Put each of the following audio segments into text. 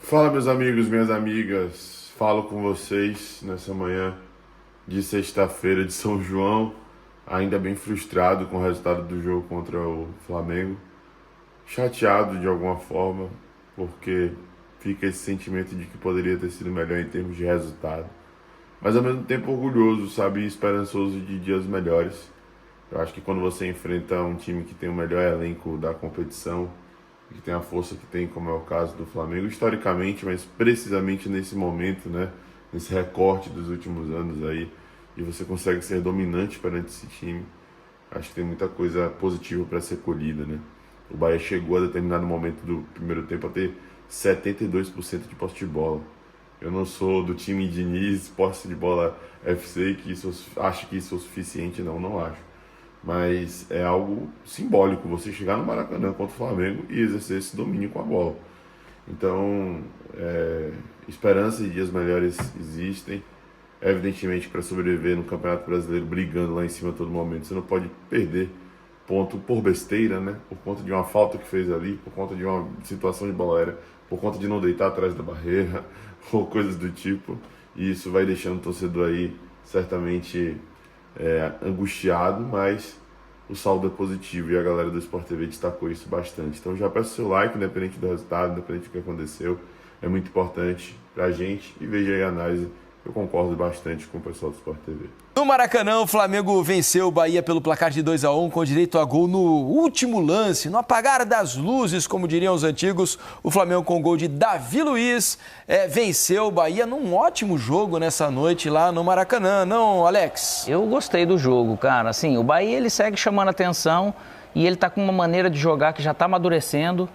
Fala, meus amigos, minhas amigas. Falo com vocês nessa manhã de sexta-feira de São João, ainda bem frustrado com o resultado do jogo contra o Flamengo. Chateado de alguma forma, porque fica esse sentimento de que poderia ter sido melhor em termos de resultado. Mas ao mesmo tempo orgulhoso, sabe, e esperançoso de dias melhores. Eu acho que quando você enfrenta um time que tem o melhor elenco da competição, que tem a força que tem, como é o caso do Flamengo, historicamente, mas precisamente nesse momento, né, nesse recorte dos últimos anos aí, e você consegue ser dominante perante esse time, acho que tem muita coisa positiva para ser colhida, né? O Bahia chegou a determinado momento do primeiro tempo a ter 72% de posse de bola. Eu não sou do time Diniz, posse de bola FC, que acho que isso é o suficiente, não acho. Mas é algo simbólico você chegar no Maracanã contra o Flamengo e exercer esse domínio com a bola. Então, esperança e dias melhores existem. Evidentemente, para sobreviver no Campeonato Brasileiro, brigando lá em cima a todo momento, você não pode perder ponto por besteira, né? Por conta de uma falta que fez ali, por conta de uma situação de bola aérea, por conta de não deitar atrás da barreira, ou coisas do tipo. E isso vai deixando o torcedor aí, certamente, angustiado, mas o saldo é positivo e a galera do Sport TV destacou isso bastante. Então já peço seu like, independente do resultado, independente do que aconteceu, é muito importante pra gente e veja aí a análise. Eu concordo bastante com o pessoal do Sport TV. No Maracanã, o Flamengo venceu o Bahia pelo placar de 2-1, com direito a gol no último lance, no apagar das luzes, como diriam os antigos. O Flamengo, com gol de Davi Luiz, venceu o Bahia num ótimo jogo nessa noite lá no Maracanã, não, Alex? Eu gostei do jogo, cara. Assim, o Bahia ele segue chamando atenção e ele tá com uma maneira de jogar que já tá amadurecendo.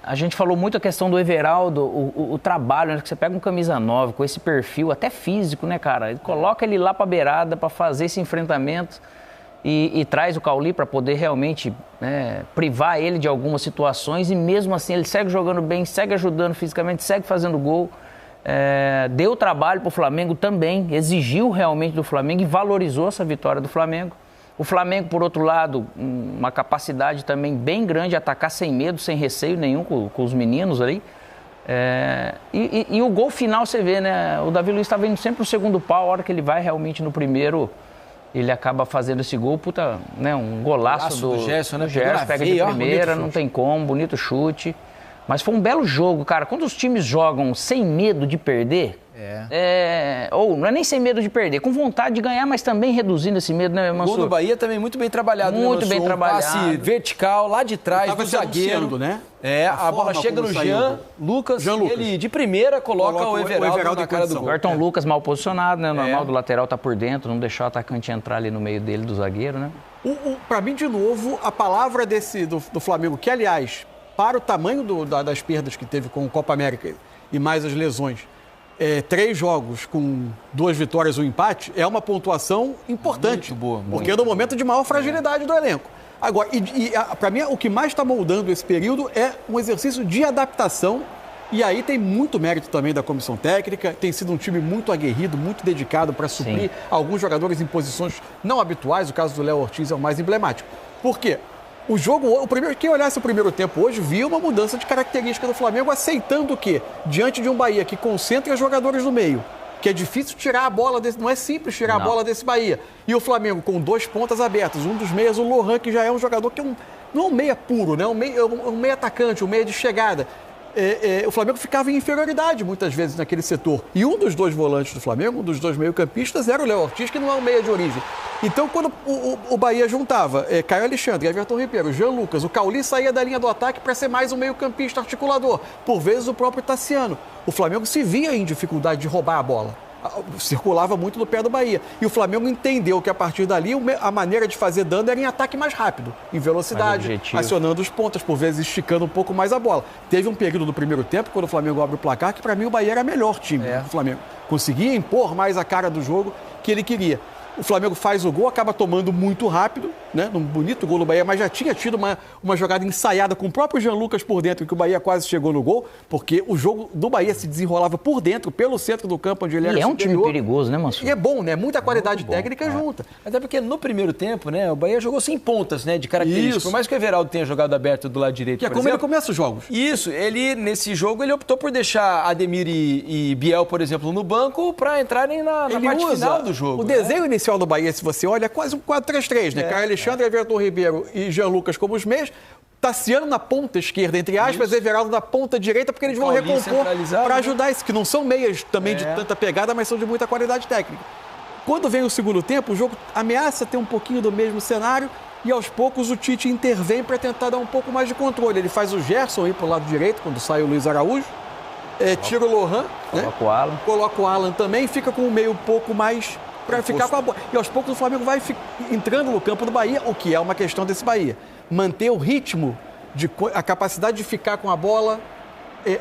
A gente falou muito a questão do Everaldo, o trabalho, né, que você pega um camisa 9 com esse perfil, até físico, né, cara? Ele coloca ele lá pra beirada para fazer esse enfrentamento e traz o Cauli para poder realmente privar ele de algumas situações e mesmo assim ele segue jogando bem, segue ajudando fisicamente, segue fazendo gol. Deu trabalho pro Flamengo também, exigiu realmente do Flamengo e valorizou essa vitória do Flamengo. O Flamengo, por outro lado, uma capacidade também bem grande de atacar sem medo, sem receio nenhum com os meninos ali. E o gol final, você vê, né? O Davi Luiz estava indo sempre pro segundo pau, a hora que ele vai realmente no primeiro, ele acaba fazendo esse gol, puta, né? Um golaço do Gerson, né? O Gerson pega de primeira, não tem como, bonito chute. Mas foi um belo jogo, cara. Quando os times jogam sem medo de perder... ou não é nem sem medo de perder, com vontade de ganhar, mas também reduzindo esse medo, né, Mansur? O gol do Bahia também muito bem trabalhado, muito bem trabalhado. Passe vertical, lá de trás, do zagueiro. Né? A bola chega no Jean Lucas, ele de primeira coloca o Everaldo na cara do gol. O Ayrton Lucas mal posicionado, né? Normal do lateral tá por dentro, não deixar o atacante entrar ali no meio dele, do zagueiro, né? Para mim, de novo, a palavra do Flamengo, que aliás, para o tamanho das perdas que teve com o Copa América e mais as lesões, 3 jogos com 2 vitórias e 1 empate, é uma pontuação importante. Muito boa. Porque é no momento de maior fragilidade do elenco. Agora, para mim, o que mais está moldando esse período é um exercício de adaptação. E aí tem muito mérito também da comissão técnica. Tem sido um time muito aguerrido, muito dedicado para suprir alguns jogadores em posições não habituais. O caso do Léo Ortiz é o mais emblemático. Por quê? Quem olhasse o primeiro tempo hoje via uma mudança de característica do Flamengo, aceitando que, diante de um Bahia que concentra jogadores no meio, que é difícil tirar a bola desse, não é simples tirar a bola desse Bahia, e o Flamengo com 2 pontas abertas, um dos meias, o Lohan, que já é um jogador que não é um meia puro, né? Um meia atacante, um meia de chegada. O Flamengo ficava em inferioridade muitas vezes naquele setor. E um dos 2 volantes do Flamengo, um dos 2 meio-campistas, era o Léo Ortiz, que não é um meia de origem. Então, quando o Bahia juntava Caio Alexandre, Everton Ribeiro, Jean Lucas, o Cauli saía da linha do ataque para ser mais um meio-campista articulador. Por vezes, o próprio Tassiano. O Flamengo se via em dificuldade de roubar a bola. Circulava muito no pé do Bahia. E o Flamengo entendeu que, a partir dali, a maneira de fazer dano era em ataque mais rápido, em velocidade, acionando os pontas, por vezes esticando um pouco mais a bola. Teve um período do primeiro tempo, quando o Flamengo abre o placar, que para mim o Bahia era melhor time do Flamengo. Conseguia impor mais a cara do jogo que ele queria. O Flamengo faz o gol, acaba tomando muito rápido, né? Um bonito gol do Bahia, mas já tinha tido uma jogada ensaiada com o próprio Jean Lucas por dentro, que o Bahia quase chegou no gol, porque o jogo do Bahia se desenrolava por dentro, pelo centro do campo, onde ele era é um superior. time perigoso, né, Mansur? E é bom, né? Muita qualidade técnica junta. Até porque no primeiro tempo, né, o Bahia jogou sem pontas, né, de características. Isso. Por mais que o Everaldo tenha jogado aberto do lado direito, Que é por como ele exemplo. começa os jogos. Isso, nesse jogo, ele optou por deixar Ademir e Biel, por exemplo, no banco para entrarem na parte final do jogo. O desenho inicial do Bahia, se você olha, é quase um 4-3-3, né? Caio Alexandre, Everton Ribeiro e Jean Lucas como os meios. Tassiano na ponta esquerda, entre aspas, Everaldo na ponta direita, porque eles vão Paulinho recompor centralizado, para né? ajudar esse, que não são meias também de tanta pegada, mas são de muita qualidade técnica. Quando vem o segundo tempo, o jogo ameaça ter um pouquinho do mesmo cenário e aos poucos o Tite intervém para tentar dar um pouco mais de controle. Ele faz o Gerson ir para o lado direito, quando sai o Luiz Araújo, tira o Lohan, Coloca o Alan. coloca o Alan também, fica com o meio um pouco mais para ficar com a bola. E aos poucos o Flamengo vai entrando no campo do Bahia, o que é uma questão desse Bahia. Manter o ritmo, a capacidade de ficar com a bola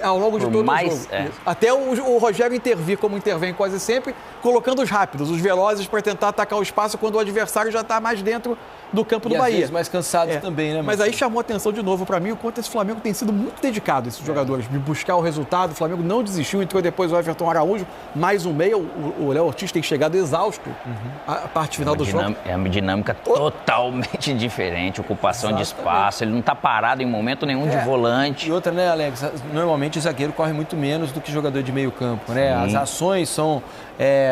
ao longo de todo o jogo. Até o Rogério intervir, como intervém quase sempre, colocando os rápidos, os velozes, para tentar atacar o espaço quando o adversário já está mais dentro do campo do às Bahia. vezes mais cansado também, né? Mas aí chamou a atenção de novo para mim o quanto esse Flamengo tem sido muito dedicado, esses jogadores, de buscar o resultado. O Flamengo não desistiu, entrou depois o Everton Araújo, mais um meio. O Léo Ortiz tem chegado exausto a parte final do jogo. É uma dinâmica totalmente diferente, ocupação de espaço. Ele não está parado em momento nenhum de volante. E outra, né, Alex? Normalmente o zagueiro corre muito menos do que jogador de meio campo, né? As ações são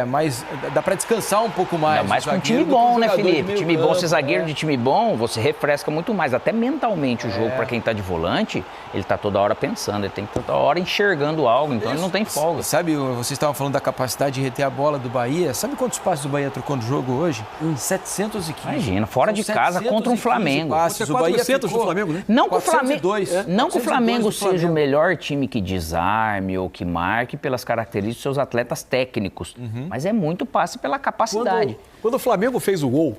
mais... Dá para descansar um pouco mais. Ainda mais com um time bom, né, Felipe? Time bom, ser zagueiro de time bom, você refresca muito mais. Até mentalmente o jogo, para quem tá de volante, ele tá toda hora pensando, ele tem que toda hora enxergando algo, então ele não tem folga. Sabe, vocês estavam falando da capacidade de reter a bola do Bahia. Sabe quantos passes o Bahia trocou no jogo hoje? 715. Imagina, fora de casa contra um Flamengo. Passes. O Bahia ficou... do Flamengo, né? Não que o Flamengo, 402, não que o Flamengo 402 do seja o Flamengo. melhor time que desarme ou que marque pelas características dos seus atletas técnicos, mas é muito passe pela capacidade. Quando o Flamengo fez o gol,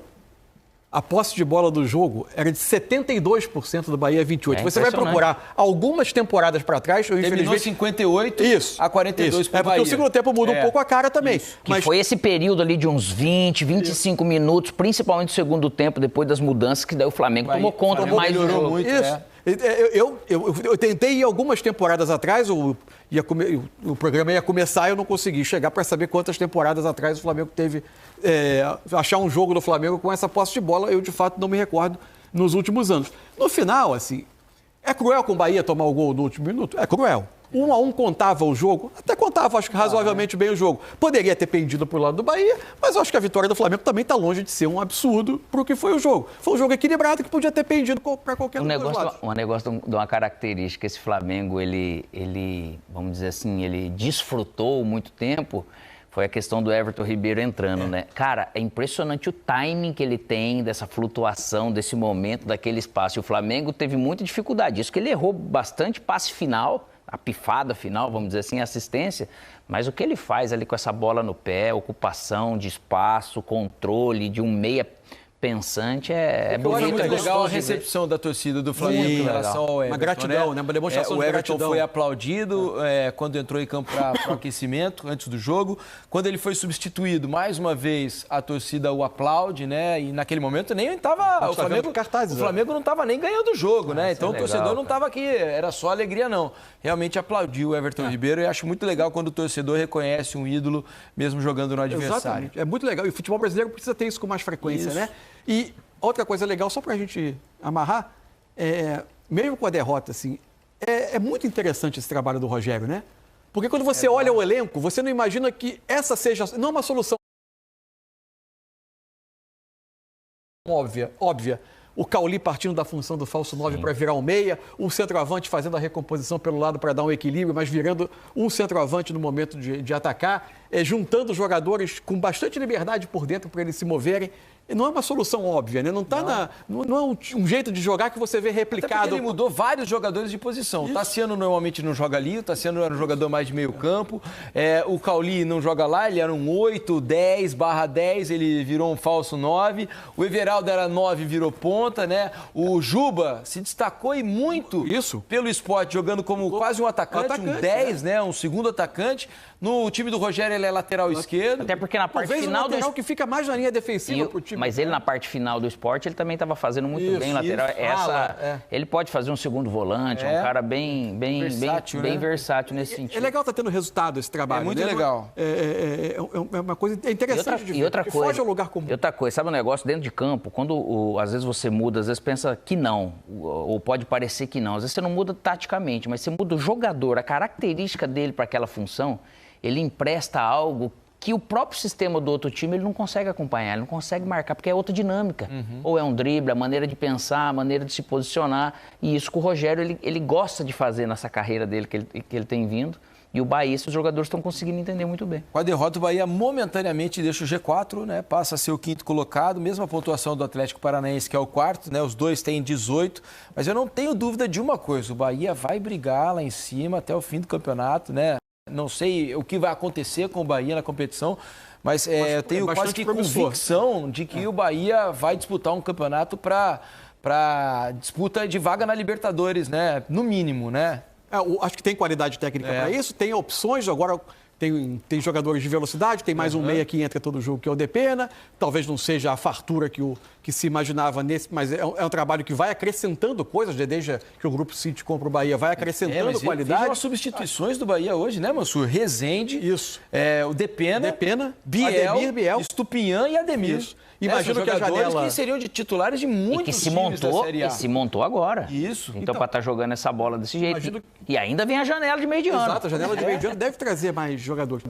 a posse de bola do jogo era de 72% do Bahia, 28%. Você vai procurar algumas temporadas para trás, eu Terminou infelizmente... 58 a 42 para o Bahia. Porque o segundo tempo muda um pouco a cara também. Que foi esse período ali de uns 20, 25 minutos, principalmente no segundo tempo, depois das mudanças, que daí o Flamengo tomou conta de mais do jogo. Muito, Isso. Eu tentei ir algumas temporadas atrás, o programa ia começar e eu não consegui chegar para saber quantas temporadas atrás o Flamengo teve, achar um jogo do Flamengo com essa posse de bola, eu de fato não me recordo nos últimos anos. No final, assim, é cruel com o Bahia tomar o gol no último minuto? É cruel. 1-1 contava o jogo, até contava, acho que razoavelmente bem o jogo. Poderia ter pendido para o lado do Bahia, mas eu acho que a vitória do Flamengo também está longe de ser um absurdo para o que foi o jogo. Foi um jogo equilibrado que podia ter pendido para qualquer um dos lados. Um negócio de uma característica, esse Flamengo, ele, vamos dizer assim, ele desfrutou muito tempo, foi a questão do Everton Ribeiro entrando, né? Cara, é impressionante o timing que ele tem dessa flutuação, desse momento, daquele espaço. E o Flamengo teve muita dificuldade. Isso que ele errou bastante passe final, a pifada final, vamos dizer assim, assistência, mas o que ele faz ali com essa bola no pé, ocupação de espaço, controle de um meia pensante é bonito. Muito legal a recepção da torcida do Flamengo em relação ao Everton. Uma gratidão, né? Uma demonstração de gratidão. O Everton gratidão. foi aplaudido quando entrou em campo para o aquecimento, antes do jogo. Quando ele foi substituído, mais uma vez, a torcida o aplaude, né? E naquele momento nem estava... O Flamengo não estava nem ganhando o jogo, né? Então o torcedor não estava aqui, era só alegria, não. Realmente aplaudiu o Everton Ribeiro e acho muito legal quando o torcedor reconhece um ídolo, mesmo jogando no adversário. Exatamente. É muito legal. E o futebol brasileiro precisa ter isso com mais frequência, né? E outra coisa legal, só para a gente amarrar, mesmo com a derrota, assim, é muito interessante esse trabalho do Rogério, né? Porque quando você olha o elenco, você não imagina que essa seja, não uma solução óbvia. O Cauli partindo da função do falso 9 para virar um meia, o centroavante fazendo a recomposição pelo lado para dar um equilíbrio, mas virando um centroavante no momento de atacar, juntando os jogadores com bastante liberdade por dentro para eles se moverem. não é uma solução óbvia, né? Não é um jeito de jogar que você vê Até replicado. porque ele mudou vários jogadores de posição. O Tassiano normalmente não joga ali, o Tassiano era um jogador mais de meio campo. O Cauli não joga lá, ele era um 8, 10/10, ele virou um falso 9. O Everaldo era 9, virou ponta, né? O Juba se destacou e muito pelo Sport, jogando como quase um atacante, um 10, né? Um segundo atacante. No time do Rogério ele é lateral esquerdo. Até porque na parte Talvez final um lateral que fica mais na linha defensiva pro time. Mas ele na parte final do Sport, ele também estava fazendo muito bem lateral. Ele pode fazer um segundo volante, é um cara bem versátil nesse sentido. É legal estar tendo resultado esse trabalho. É muito legal. É uma coisa interessante de ver. E outra coisa, foge ao lugar comum. E outra coisa, sabe um negócio dentro de campo, quando às vezes você muda, às vezes pensa que não, ou pode parecer que não. Às vezes você não muda taticamente, mas você muda o jogador, a característica dele para aquela função, ele empresta algo que o próprio sistema do outro time ele não consegue acompanhar, ele não consegue marcar, porque é outra dinâmica. Ou é um drible, a maneira de pensar, a maneira de se posicionar. E isso que o Rogério ele gosta de fazer nessa carreira dele que ele tem vindo. E o Bahia, os jogadores estão conseguindo entender muito bem. Com a derrota, o Bahia momentaneamente deixa o G4, né? Passa a ser o 5º colocado, mesma pontuação do Atlético Paranaense, que é o 4º, né? Os dois têm 18. Mas eu não tenho dúvida de uma coisa, o Bahia vai brigar lá em cima até o fim do campeonato, né? Não sei o que vai acontecer com o Bahia na competição, mas eu tenho quase que convicção de que o Bahia vai disputar um campeonato para disputa de vaga na Libertadores, né? No mínimo, né? Acho que tem qualidade técnica para isso, tem opções, agora tem jogadores de velocidade, tem mais um meia que entra todo jogo, que é o Depena. Talvez não seja a fartura que se imaginava nesse, mas é um trabalho que vai acrescentando coisas, desde que o Grupo City compra o Bahia, vai acrescentando qualidade. Veja as substituições do Bahia hoje, né, Mansur? Rezende, o Depena, Biel, Estupinhan e Ademir. Isso. Imagino que a janela... que seriam de titulares de muitos times da Série A. E se montou agora. Isso. Então para estar jogando essa bola desse jeito. E ainda vem a janela de meio de ano. Exato, a janela de meio de ano deve trazer mais jogadores.